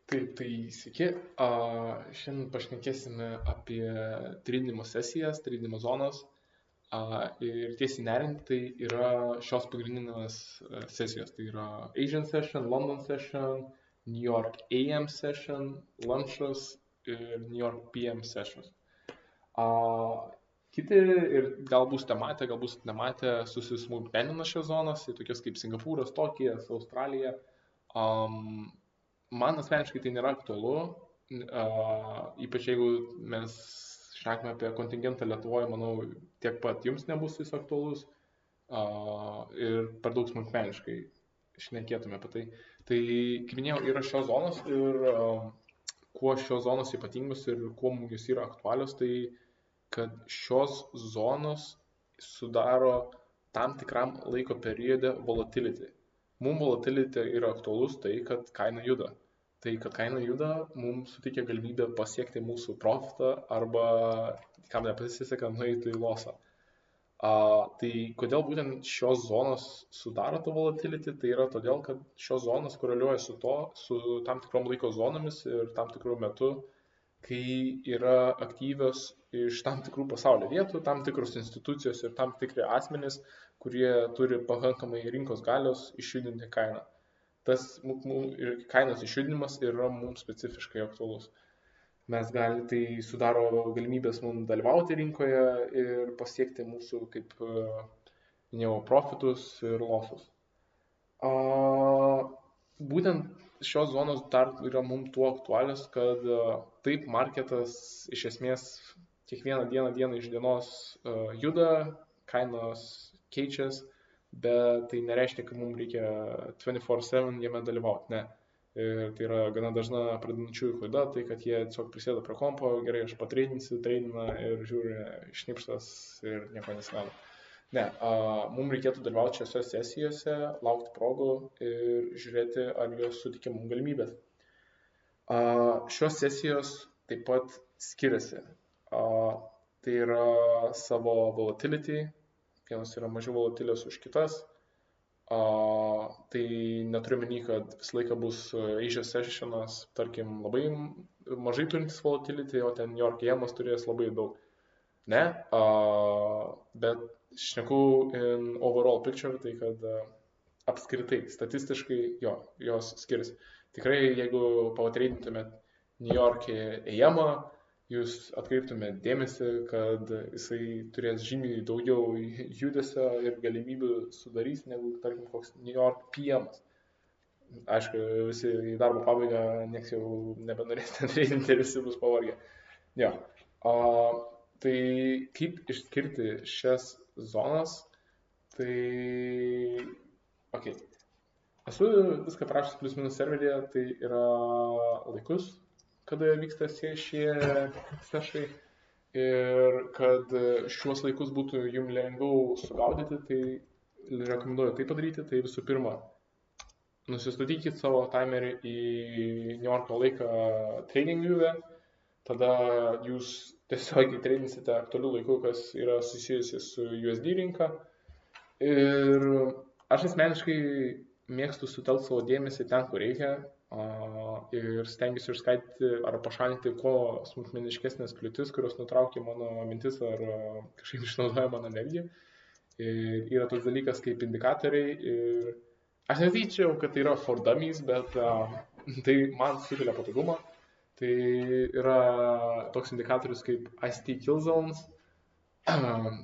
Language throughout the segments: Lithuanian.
Taip, tai sveiki. Šiandien pašnekėsime apie tradinimo sesijas, tradinimo zonas. Ir tiesiai neriant, tai yra šios pagrindinės sesijos. Tai yra Asian session, London session, New York AM session, lunchas ir New York PM sessions. Kiti ir gal būsite matę, gal būsite nematę, susismulkmenina šios zonas, tai tokios kaip Singapūras, Tokijas, Australija. Man asmeniškai tai nėra aktualu, ypač jeigu mes šnekame apie kontingentą Lietuvoje, manau, tiek pat jums nebus jis aktualus ir per daug smulkmeniškai šnekėtume apie tai. Tai, kaip minėjau, yra šios zonos ir kuo šios zonos ypatingos ir kuo mums jos yra aktualios, tai kad šios zonos sudaro tam tikram laiko periode volatility. Mums volatility yra aktualus tai, kad kaina juda. Tai, kad kaina juda, mums suteikia galimybę pasiekti mūsų profitą arba, kam nepasiseka, nueiti į losą. Tai kodėl būtent šios zonos sudaro tą volatility, tai yra todėl, kad šios zonos koreliuoja su tam tikrom laiko zonomis ir tam tikrų metu, kai yra aktyvios iš tam tikrų pasaulio vietų, tam tikros institucijos ir tam tikri asmenys, kurie turi pakankamai rinkos galios išjudinti kainą. Tas kainos išjudinimas yra mums specifiškai aktualus. Tai sudaro galimybės mums dalyvauti rinkoje ir pasiekti mūsų, kaip minėjau, profitus ir losus. Būtent šios zonos dar yra mums tuo aktualios, kad taip marketas iš esmės kiekvieną dieną iš dienos juda, kainos keičiasi, bet tai nereiškia, kad mums reikia 24/7 jame dalyvauti, ne. Ir tai yra gana dažna pradedančiųjų klaida, tai kad jie tiesiog prisėda prie kompo, gerai, aš patreidinsiu, treidina ir žiūri šnipštas ir nieko nesigaudo. Ne, mums reikėtų dalyvauti šiose sesijose, laukti progų ir žiūrėti, ar jos suteikia mums galimybės. Šios sesijos taip pat skiriasi. Tai yra savo volatility, vienas yra mažiau volatilios už kitas. Tai neturiu meni, kad visą laiką bus Asia sessionas, tarkim, labai mažai turintis volatility, o ten New York AM-as turės labai daug. Ne, bet šneku in overall picture, tai kad apskritai, statistiškai, jos skiriasi. Tikrai, jeigu pavatreidintumėt New York AM-ą, jūs atkreiptumėt dėmesį, kad jisai turės žymiai daugiau judesio ir galimybių sudarys, negu, tarkim, koks New York PM-as. Aišku, visi į darbo pabaigą nieks jau nebenorės ten treidinti ir visi bus pavargę. Tai kaip išskirti šias zonas, tai esu viską prašęs plius minus serveryje, tai yra laikus, kada vyksta šie sešai ir kad šiuos laikus būtų jums lengviau sugaudyti, tai rekomenduoju tai padaryti. Tai visų pirma, nusistatykit savo timerį į New Yorko laiką trading view'e, tada jūs tiesiog įtreidinsite aktualių laikų, kas yra susijusi su USD rinka. Ir aš asmeniškai mėgstu sutelkti savo dėmesį ten, kur reikia. Ir stengiuosi išskaidyti ar pašalinti kuo smulkmeniškesnės kliūtis, kurios nutraukia mano mintis ar kažkaip išnaudoja mano energiją. Ir yra toks dalykas kaip indikatoriai. Ir aš nesakyčiau, kad tai yra for dummies, bet tai man sukelia patogumą. Tai yra toks indikatorius kaip ICT kill zones.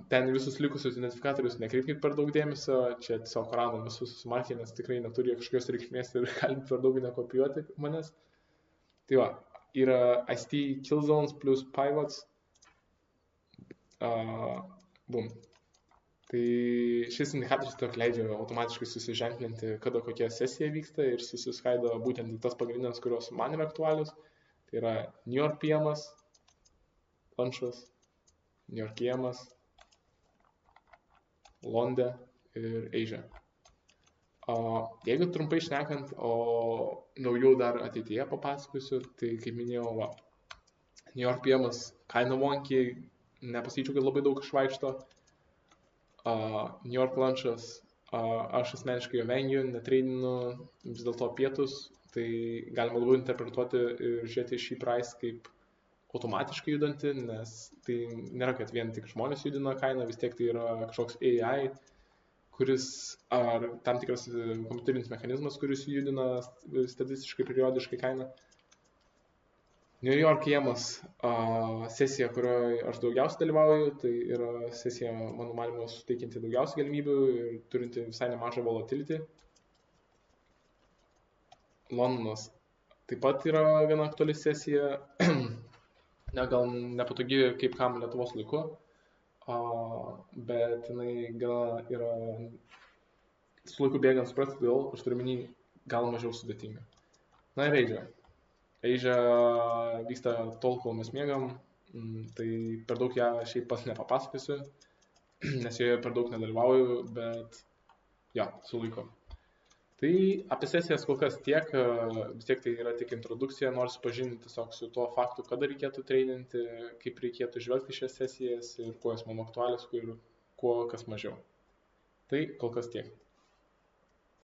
Ten visus likusius identifikatorius nekreipkit per daug dėmesio, čia tiesiog random visus susimarkė, nes tikrai neturi kažkokios reikšmės ir galit per daug nekopijuoti manęs. Tai va, yra ICT kill zones plus pivots. Boom. Tai šis indikatorius tiesiog leidžia automatiškai susiženklinti, kada kokia sesija vyksta ir susiskaido būtent į tas pagrindinės, kurios man yra aktualius. Tai yra New York PM-as, lunchas, New York AM-as, London ir Asia. Jeigu trumpai šnekant, o naujau dar ateityje papasakosiu, tai kaip minėjau, New York PM-as kaina wonky, nepasakyčiau, kad labai daug išvaikšto. New York lunchas, aš asmeniškai jo vengiu, netreidinu, vis dėlto pietus, tai galima labiau interpretuoti ir žiūrėti šį price kaip automatiškai judantį, nes tai nėra, kad vien tik žmonės judina kainą, vis tiek tai yra kažkoks AI, kuris ar tam tikras kompiuterinis mechanizmas, kuris judina statistiškai periodiškai kainą. New York jėmas sesija, kurioje aš daugiausiai dalyvauju, tai yra sesija, mano manymu, suteikianti daugiausiai galimybių ir turinti visai nemažą volatility. Londonas taip pat yra viena aktuali sesija, gal nepatogi kaip kam Lietuvos laiku, bet jinai gana yra su laiku bėgant suprasti, kodėl aš turiu minį gal mažiau sudėtinga. Na ir Asia vyksta tol, kol mes miegam, tai per daug ją šiaip pats nepapasakosiu, nes joje per daug nedalyvauju, bet ja, su laiku. Tai apie sesijas kol kas tiek, vis tiek tai yra tik introdukcija, nors pažinti tiesiog su tuo faktu, kada reikėtų treidinti, kaip reikėtų žvelgti šias sesijas ir kuo jos man aktualios ir kuo kas mažiau. Tai kol kas tiek.